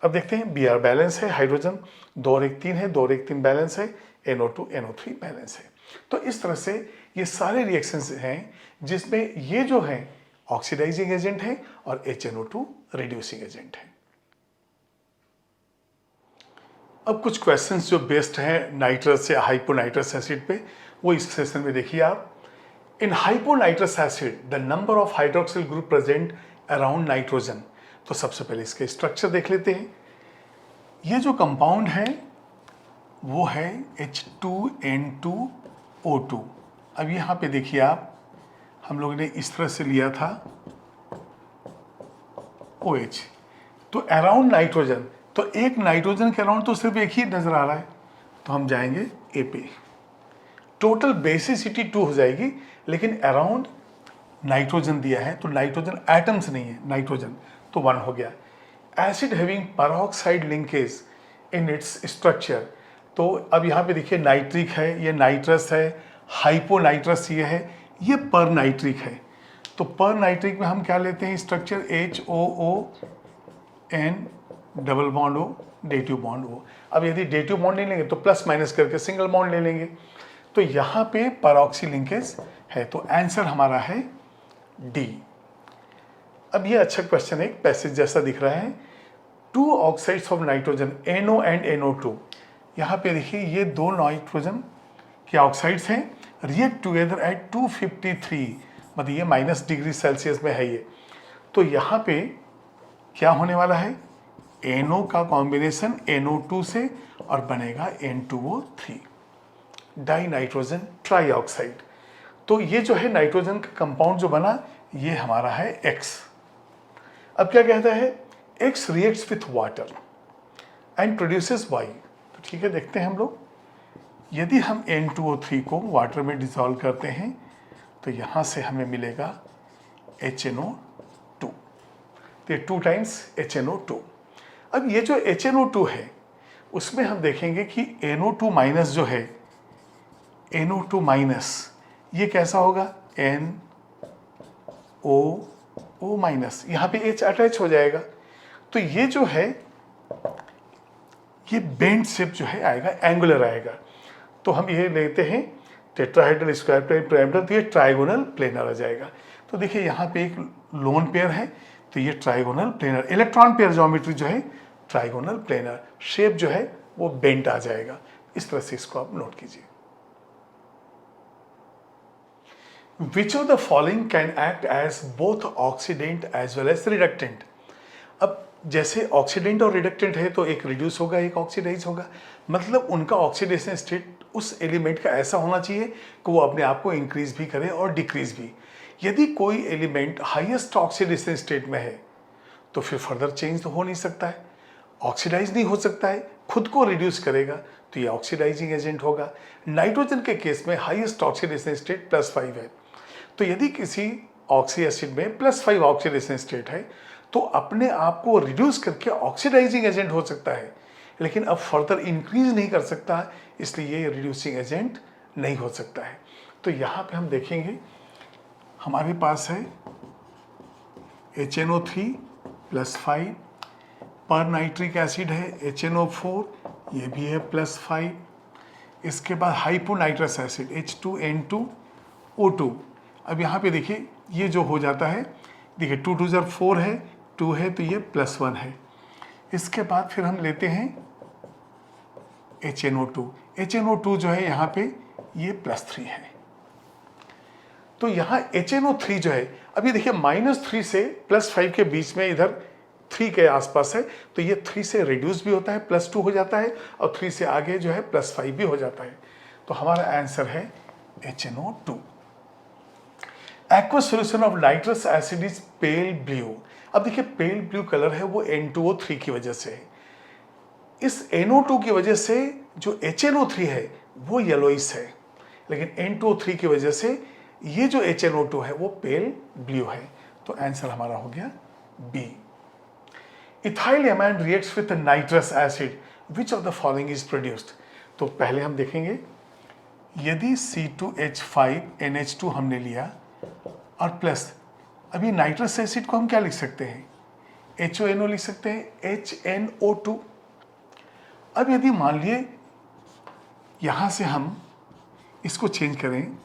अब देखते हैं Br बैलेंस है, हाइड्रोजन 2 और 1 3 है, 2 और 1 3 बैलेंस है, NO2 NO3 बैलेंस है। तो इस तरह से ये सारे रिएक्शंस हैं जिसमें ये जो है ऑक्सीडाइजिंग एजेंट है और HNO2 रिड्यूसिंग एजेंट है। अब कुछ क्वेश्चंस जो बेस्ड हैं नाइट्रस या हाइपोनाइट्रस एसिड पे, वो इस सेशन में देखिए आप। In hyponitrous acid the number of hydroxyl group present around nitrogen. तो सबसे पहले इसके स्ट्रक्चर देख लेते हैं। ये जो कंपाउंड है वो है H2N2O2। अब यहाँ पे देखिए आप, हम लोगों ने इस तरह से लिया था OH, तो अराउंड नाइट्रोजन, तो एक नाइट्रोजन के अराउंड तो सिर्फ एक ही नजर आ रहा है, तो हम जाएंगे ए पे। टोटल बेसिसिटी 2 हो जाएगी, लेकिन अराउंड नाइट्रोजन दिया है, तो नाइट्रोजन एटम्स नहीं है, नाइट्रोजन, तो 1 हो गया। Acid having peroxide linkage in its structure, तो अब यहाँ पे देखिए नाइट्रिक है, ये नाइट्रस है, हाइपोनाइट्रस ये है, ये पर नाइट्रिक है। तो पर नाइट्रिक में हम क्या लेते हैं structure? HOON double bond O, dative bond O। अब यदि डेटिव बॉन्ड नहीं लेंगे तो प्लस माइनस करके सिंगल बॉन्ड ले लेंगे। तो यहाँ पे पैरोक्सी लिंकेज है, तो आंसर हमारा है D। अब ये अच्छा क्वेश्चन है, पैसेज जैसा दिख रहा है। 2 oxides of nitrogen NO and NO2, यहाँ पे देखिए ये 2 नाइट्रोजन के ऑक्साइड्स हैं, रिएक्ट टुगेदर एट 253, मतलब ये -डिग्री सेल्सियस में है ये। तो यहाँ पे क्या होने वाला है? NO का कॉम्बिनेशन NO2 से और बनेगा N2O3, die nitrogen try oxide. तो ये जो है नाइट्रोजन का कंपाउंड जो बना, ये हमारा है X। अब क्या कहता है? X reacts with water and produces Y। तो ठीक है, देखते हैं हम लोग। यदि हम N2O3 को वाटर में डिसॉल्व करते हैं तो यहाँ से हमें मिलेगा HNO2, तो 2 टाइम्स HNO2। अब ये जो HNO2 है उसमें हम देखेंगे कि NO2 माइनस जो है, NO2 माइनस ये कैसा होगा? NO माइनस, यहाँ पे H अटैच हो जाएगा। तो ये जो है ये बेंड शेप जो है आएगा, एंगुलर आएगा। तो हम ये लेते हैं टेट्राहेड्रल स्क्वायर प्लेन पिरामिडल, तो ये ट्राइगोनल प्लेनर आ जाएगा। तो देखिए यहाँ पे एक लोन पेयर है, तो ये trigonal planar, electron pair geometry जो है ट्राइगोनल प्लेनर, शेप जो है वो बेंट आ जाएगा। इस तरह से इसको आप नोट कीजिए। Which of the following can act as both oxidant as well as reductant? अब जैसे ऑक्सीडेंट और रिडक्टेंट है तो एक रिड्यूस होगा एक ऑक्सीडाइज होगा, मतलब उनका ऑक्सीडेशन स्टेट उस एलिमेंट का ऐसा होना चाहिए कि वो अपने आप को इंक्रीज भी करे और डिक्रीज भी। यदि कोई एलिमेंट हाईएस्ट ऑक्सीडेशन स्टेट में है तो फिर फर्दर चेंज तो हो नहीं सकता है, ऑक्सीडाइज नहीं हो सकता है, खुद को रिड्यूस करेगा तो ये ऑक्सीडाइजिंग एजेंट होगा। नाइट्रोजन के केस में हाईएस्ट ऑक्सीडेशन स्टेट +5 है, तो यदि किसी ऑक्सी एसिड में +5 ऑक्सीडेशन स्टेट है तो अपने आप को रिड्यूस करके ऑक्सीडाइजिंग एजेंट हो सकता है, लेकिन अब फर्दर इंक्रीज नहीं कर सकता, इसलिए ये रिड्यूसिंग एजेंट नहीं हो सकता है। तो यहाँ पे हम देखेंगे हमारे पास है HNO3 +5, पर नाइट्रिक एसिड है HNO4, ये भी है +5। इसके बाद हाइपोनाइट्रस एसिड H2N2O2। अब यहाँ पे देखिए ये जो हो जाता है, देखिए 2 2 4 है, 2 है तो ये +1 है। इसके बाद फिर हम लेते हैं HNO2। HNO2 जो है यहाँ पे ये +3 है। तो यहाँ HNO3 जो है, अभी देखिए -3 से +5 के बीच में इधर 3 के आसपास है, तो ये 3 से रिड्यूस भी होता है +2 हो जाता है, और 3 से आगे जो है +5 भी हो जाता है। तो हमारा आंसर है HNO2। Aqueous solution of nitrous acid is pale blue. अब देखिए पेल ब्लू कलर है वो N2O3 की वजह से है। इस NO2 की वजह से जो HNO3 है वो येलोइस है, लेकिन N2O3 की वजह से ये जो HNO2 है वो पेल ब्लू है। तो आंसर हमारा हो गया B. Ethyl amine reacts with nitrous acid, which of the following is produced. तो पहले हम देखेंगे, यदि C2H5NH2 हमने लिया और प्लस, अभी नाइट्रस एसिड को हम क्या लिख सकते हैं, HONO लिख सकते हैं, HNO2। अब यदि मान लिए यहाँ से हम इसको चेंज करें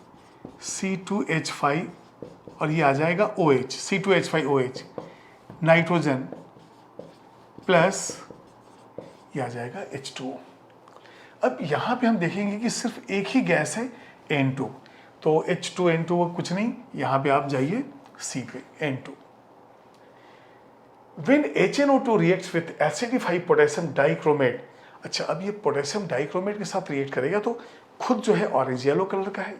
C2H5 और ये आ जाएगा OH, C2H5OH, नाइट्रोजन प्लस ये आ जाएगा H2O। अब यहाँ पे हम देखेंगे कि सिर्फ एक ही गैस है N2, तो H2N2 कुछ नहीं, यहाँ पे आप जाइए C पे N2। When HNO2 reacts with acidified potassium dichromate, अच्छा अब ये पोटेशियम डाइक्रोमेट के साथ रिएक्ट करेगा तो खुद जो है ऑरेंज येलो कलर का है,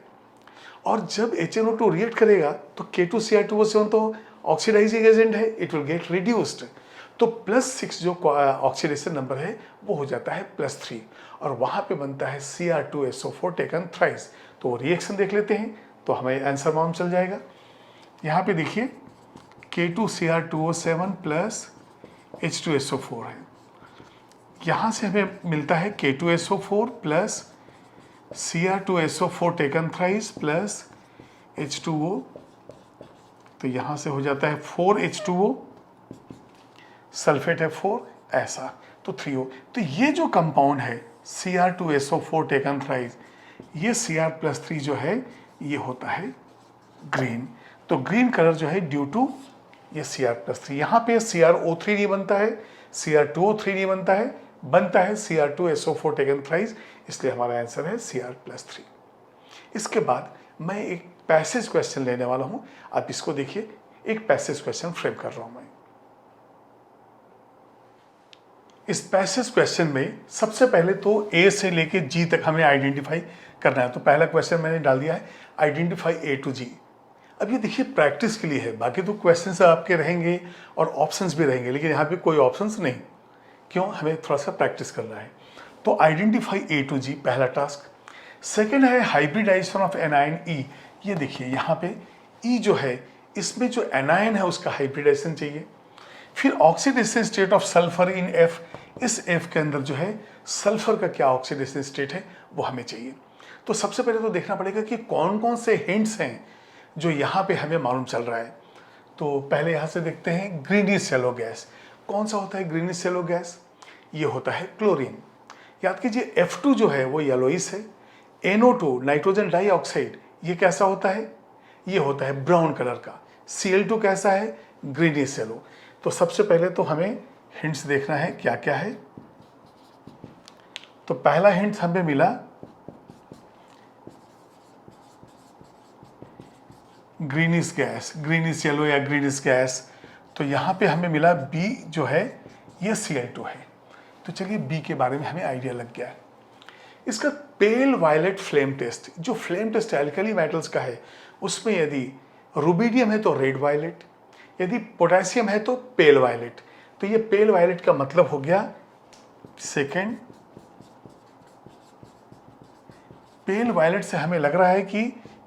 और जब HNO2 रिएक्ट करेगा तो K2Cr2O7 तो ऑक्सीडाइजिंग एजेंट है, इट विल गेट रिड्यूस्ड, तो +6 जो ऑक्सीडेशन नंबर है वो हो जाता है +3, और वहाँ पे बनता है Cr2SO4 टेकन थ्राइस। तो रिएक्शन देख लेते हैं तो हमें आंसर मालूम चल जाएगा। यहाँ पे देखिए K2Cr2O7 प्लस H2SO4 है, यहाँ से हमें मिलता है K2SO4 plus Cr2SO4 taken thrice plus H2O, तो यहाँ से हो जाता है 4H2O, सल्फेट है 4, ऐसा तो 3O। तो ये जो कंपाउंड है Cr2SO4 टेकन थ्राइस, ये Cr+3 जो है ये होता है ग्रीन, तो ग्रीन कलर जो है ड्यू टू ये Cr+3। यहाँ पे CrO3 नहीं बनता है, Cr2O3 नहीं बनता है, बनता है Cr2SO4 टेकन थ्राइस, इसलिए हमारा आंसर है Cr+3। इसके बाद मैं एक पैसेज क्वेश्चन लेने वाला हूँ, आप इसको देखिए, एक पैसेज क्वेश्चन फ्रेम कर रहा हूँ मैं। इस पैसेज क्वेश्चन में सबसे पहले तो A से लेके G तक हमें आइडेंटिफाई करना है, तो पहला क्वेश्चन मैंने डाल दिया है, आइडेंटिफाई A to G। अब ये देखिए प्रैक्टिस के लिए है, बाकी तो क्वेश्चंस आपके रहेंगे और ऑप्शंस भी रहेंगे, लेकिन यहाँ पे कोई ऑप्शंस नहीं, क्यों, हमें थोड़ा सा प्रैक्टिस करना है। तो आइडेंटिफाई A to G पहला टास्क। सेकेंड है हाइब्रिडाइजेशन ऑफ एनायन E। ये देखिए यहाँ पे E जो है, इसमें जो एनायन है उसका हाइब्रिडाइजेशन चाहिए। फिर oxidation state of sulphur in F, इस F के अंदर जो है सल्फर का क्या ऑक्सीडेशन स्टेट है वो हमें चाहिए। तो सबसे पहले तो देखना पड़ेगा कि कौन कौन से हिंट्स हैं जो यहाँ पे हमें मालूम चल रहा है। तो पहले यहाँ से देखते हैं ग्रीनिश येलो गैस। कौन सा होता है ग्रीनिश येलो गैस, ये होता है क्लोरीन। याद कीजिए F2 जो है वो येलोइस है, NO2 नाइट्रोजन डाइऑक्साइड ये कैसा होता है, ये होता है ब्राउन कलर का, Cl2 कैसा है, ग्रीनिश येलो। तो सबसे पहले तो हमें हिंट्स देखना है क्या क्या है। तो पहला हिंट हमें मिला ग्रीनिश गैस, ग्रीनिश येलो या ग्रीनिश गैस, तो यहाँ पे हमें मिला B जो है ये Cl2 है। तो चलिए B के बारे में हमें आइडिया लग गया है। इसका पेल वायलेट फ्लेम टेस्ट, जो फ्लेम टेस्ट एल्कली मेटल्स का है, उसमें यदि रुबिडियम है तो रेड वायलेट, यदि पोटेशियम है तो पेल वायलेट। तो ये पेल वायलेट का मतलब हो गया सेकेंड, पेल वायलेट से हमें लग रहा है कि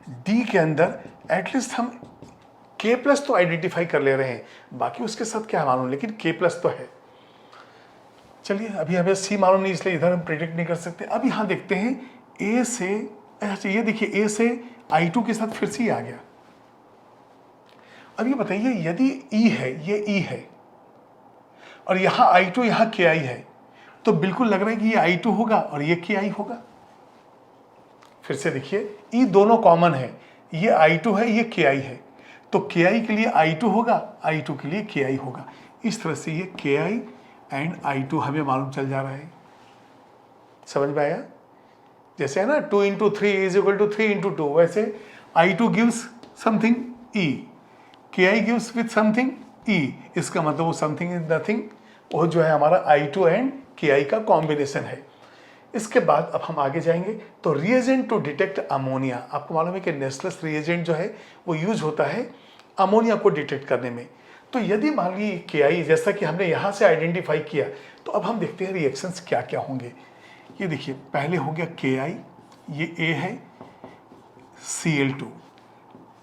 डी के अंदर एटलीस्ट हम K+ तो आइडेंटिफाई कर ले रहे हैं, बाकी उसके साथ क्या मालूम, लेकिन K+ तो है। चलिए अभी हमें C मालूम नहीं, इसलिए इधर हम प्रेडिक्ट नहीं कर सकते। अब यहाँ देखते हैं A से, अच्छा ये देखिए A से I2 के साथ फिर से आ गया। अब ये बताइए यदि E है, ये E है और यहाँ I2 यहाँ Ki है, तो बिल्कुल लग रहा है कि ये I2 होगा और ये Ki होगा। फिर से देखिए E दोनों कॉमन है, ये I2 है, ये Ki है, तो Ki के लिए I2 होगा, I2 के लिए Ki होगा। इस तरह से ये Ki एंड I2 हमें मालूम चल जा रहा है। समझ में आया? जैसे है ना 2 × 3 = 3 × 2, वैसे I2 gives something E, Ki gives with something E। इसका मतलब वो समथिंग इज नथिंग, वो जो है हमारा I2 एंड Ki का कॉम्बिनेशन है। इसके बाद अब हम आगे जाएंगे तो रिएजेंट टू डिटेक्ट अमोनिया। आपको मालूम है कि नेस्लस रिएजेंट जो है वो यूज होता है अमोनिया को डिटेक्ट करने में। तो यदि मान लीजिए Ki जैसा कि हमने यहाँ से आइडेंटिफाई किया, तो अब हम देखते हैं रिएक्शंस क्या क्या होंगे। ये देखिए पहले हो गया Ki, ये A है, Cl2।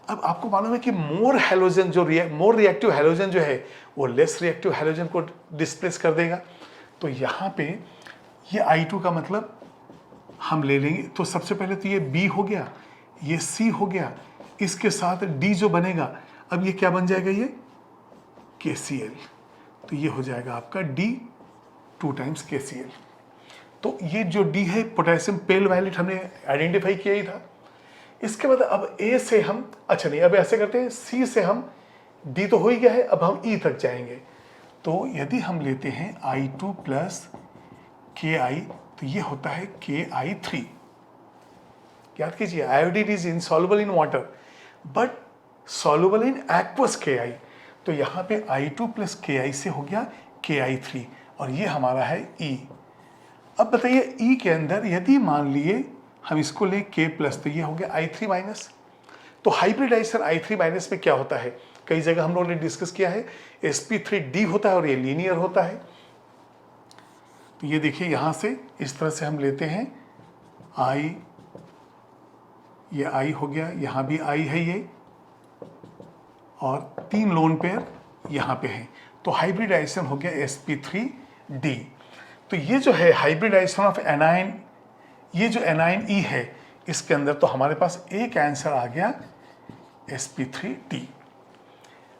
अब आपको मालूम है कि मोर हैलोजन जो मोर रिएक्टिव हैलोजन जो है वो लेस रिएक्टिव हैलोजन को डिस्प्लेस कर देगा। तो यहाँ पे ये I2 का मतलब हम ले लेंगे, तो सबसे पहले तो ये B हो गया, ये C हो गया, इसके साथ D जो बनेगा, अब ये क्या बन जाएगा, ये KCl। तो ये हो जाएगा आपका D 2 टाइम्स KCl। तो ये जो D है पोटेशियम पेल वायलेट हमने आइडेंटिफाई किया ही था। इसके बाद अब A से हम, अच्छा नहीं अब ऐसे करते हैं, C से हम, D तो हो ही गया है, अब हम E तक जाएंगे। तो यदि हम लेते हैं I2 + Ki, तो ये होता है Ki3। याद कीजिए iodine is insoluble in water but soluble in aqueous Ki। तो यहाँ पे I2 + Ki से हो गया Ki3 और ये हमारा है E। अब बताइए E के अंदर यदि मान लिए हम इसको ले K+, तो ये हो गया I3-। तो हाइब्रिडाइजेशन I3- में क्या होता है, कई जगह हम लोगों ने डिस्कस किया है, sp3d होता है और ये लीनियर होता है। तो ये देखिए यहाँ से इस तरह से हम लेते हैं I, ये I हो गया, यहाँ भी I है ये, और 3 लोन पेयर यहाँ पे हैं, तो हाइब्रिडाइजेशन हो गया sp3d। तो ये जो है हाइब्रिडाइजेशन ऑफ एनाइन, ये जो एनाइन E है इसके अंदर, तो हमारे पास एक आंसर आ गया sp3d।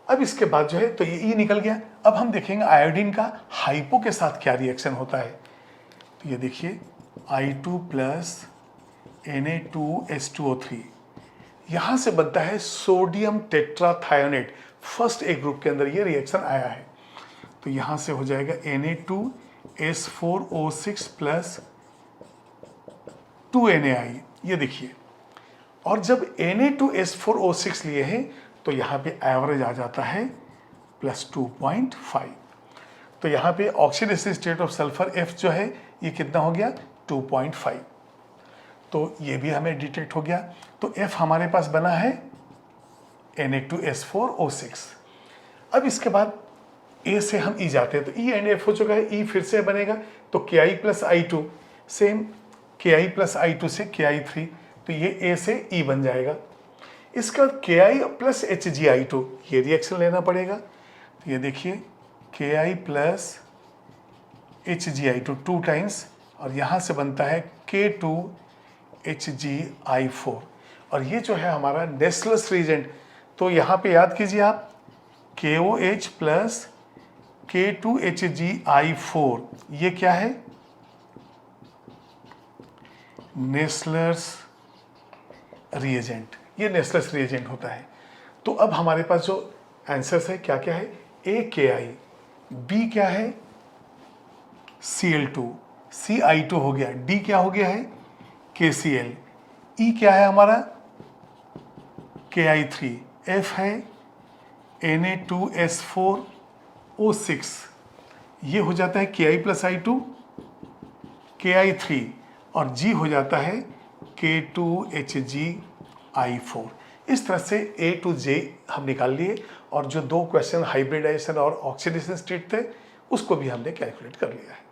अब इसके बाद जो है तो ये E निकल गया। अब हम देखेंगे आयोडीन का हाइपो के साथ क्या रिएक्शन होता है। तो ये देखिए I2 + Na2H2O3, यहाँ से बनता है sodium tetrathionate. First A group के अंदर ये रिएक्शन आया है। तो यहाँ से हो जाएगा Na2S4O6 + 2NaI, ये देखिए। और जब Na2S4O6 लिए हैं तो यहाँ पे एवरेज आ जाता है +2.5। तो यहाँ पे oxidation state of sulphur F जो है ये कितना हो गया 2.5। तो ये भी हमें डिटेक्ट हो गया। तो F हमारे पास बना है Na2S4O6। अब इसके बाद A से हम E जाते हैं, तो E एंड F हो चुका है, E फिर से बनेगा, तो Ki + I2 same, Ki + I2 से Ki3, तो ये A से E बन जाएगा। इसके बाद Ki + HgI2, ये रिएक्शन लेना पड़ेगा। तो ये देखिए Ki + HgI2 2 टाइम्स, और यहाँ से बनता है K2HgI4, और ये जो है हमारा नेस्लस रिएजेंट। तो यहाँ पे याद कीजिए आप KOH + K2HgI4, ये क्या है, नेस्लर्स रिएजेंट, ये नेस्लस रिएजेंट होता है। तो अब हमारे पास जो आंसर्स है क्या क्या है, A Ki, B क्या है Cl2, C I2 हो गया, D क्या हो गया है KCl, E क्या है हमारा Ki3, F है Na2S4 O6 ये हो जाता है Ki+I2 Ki3 और G हो जाता है K2HgI4। इस तरह से A to J हम निकाल लिए और जो दो क्वेश्चन हाइब्रिडाइजेशन और ऑक्सीडेशन स्टेट थे उसको भी हमने कैलकुलेट कर लिया है।